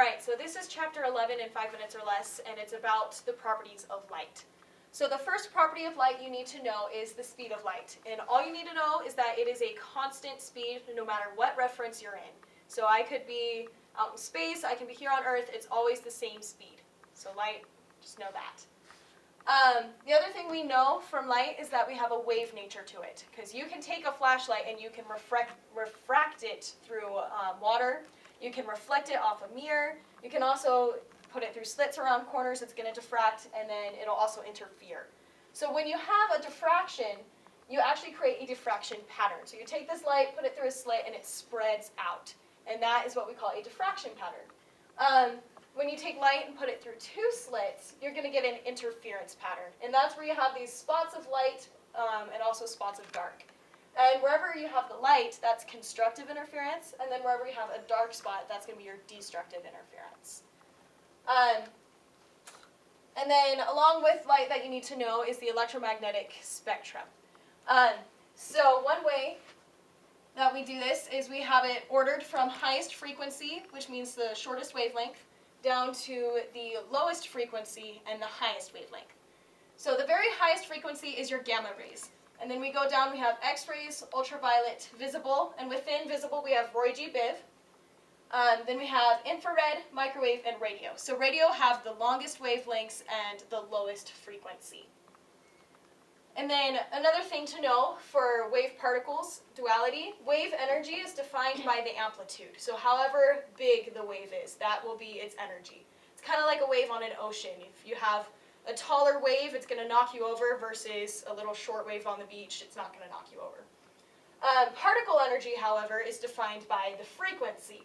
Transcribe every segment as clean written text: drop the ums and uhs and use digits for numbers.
Alright, so this is chapter 11 in 5 minutes or less, and it's about the properties of light. So the first property of light you need to know is the speed of light. And all you need to know is that it is a constant speed no matter what reference you're in. So I could be out in space, I can be here on Earth, it's always the same speed. So light, just know that. The other thing we know from light is that we have a wave nature to it. Because you can take a flashlight and you can refract it through water. You can reflect it off a mirror. You can also put it through slits around corners. It's going to diffract, and then it'll also interfere. So when you have a diffraction, you actually create a diffraction pattern. So you take this light, put it through a slit, and it spreads out. And that is what we call a diffraction pattern. When you take light and put it through two slits, you're going to get an interference pattern. And that's where you have these spots of light and also spots of dark. And wherever you have the light, that's constructive interference. And then wherever you have a dark spot, that's going to be your destructive interference. And then along with light that you need to know is the electromagnetic spectrum. So one way that we do this is we have it ordered from highest frequency, which means the shortest wavelength, down to the lowest frequency and the highest wavelength. So the very highest frequency is your gamma rays. And then we go down, we have X-rays, ultraviolet, visible, and within visible we have Roy G. Biv. Then we have infrared, microwave, and radio. So radio have the longest wavelengths and the lowest frequency. And then another thing to know for wave particles duality, wave energy is defined by the amplitude. So however big the wave is, that will be its energy. It's kind of like a wave on an ocean. If you have a taller wave, it's going to knock you over versus a little short wave on the beach, it's not going to knock you over. Particle energy, however, is defined by the frequency.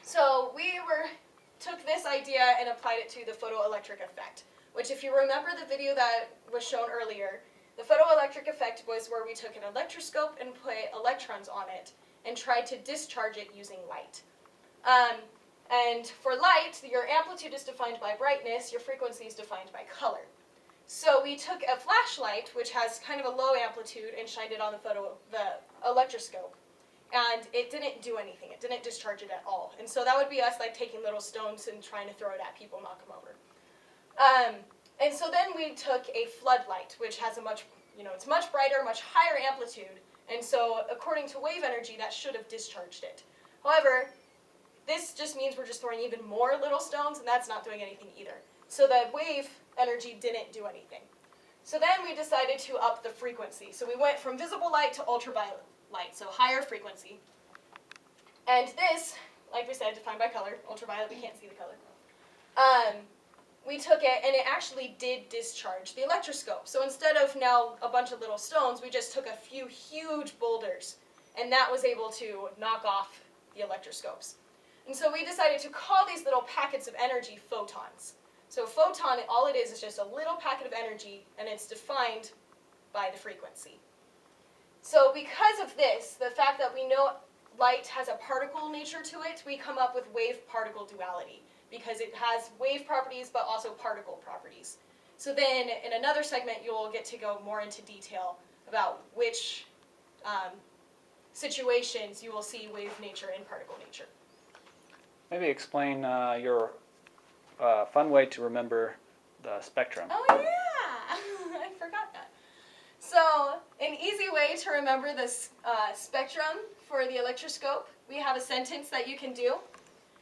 So we took this idea and applied it to the photoelectric effect, which if you remember the video that was shown earlier, the photoelectric effect was where we took an electroscope and put electrons on it and tried to discharge it using light. And for light, your amplitude is defined by brightness, your frequency is defined by color. So we took a flashlight, which has kind of a low amplitude, and shined it on the electroscope. And it didn't do anything. It didn't discharge it at all. And so that would be us like taking little stones and trying to throw it at people, knock them over. And so then we took a floodlight, which has a much, it's much brighter, much higher amplitude. And so according to wave energy, that should have discharged it. However, this just means we're just throwing even more little stones, and that's not doing anything either. So the wave energy didn't do anything. So then we decided to up the frequency. So we went from visible light to ultraviolet light, so higher frequency. And this, like we said, defined by color. Ultraviolet, we can't see the color. We took it, and it actually did discharge the electroscope. So instead of now a bunch of little stones, we just took a few huge boulders, and that was able to knock off the electroscopes. And so we decided to call these little packets of energy photons. So photon, all it is just a little packet of energy, and it's defined by the frequency. So because of this, the fact that we know light has a particle nature to it, we come up with wave-particle duality, because it has wave properties but also particle properties. So then in another segment you'll get to go more into detail about which situations you will see wave nature and particle nature. Maybe explain your fun way to remember the spectrum. Oh yeah! I forgot that. So an easy way to remember this spectrum for the electroscope, we have a sentence that you can do,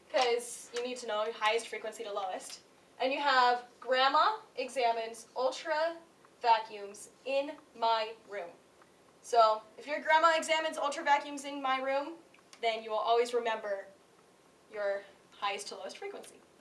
because you need to know highest frequency to lowest. And you have, Grandma examines ultra vacuums in my room. So if your grandma examines ultra vacuums in my room, then you will always remember your highest to lowest frequency.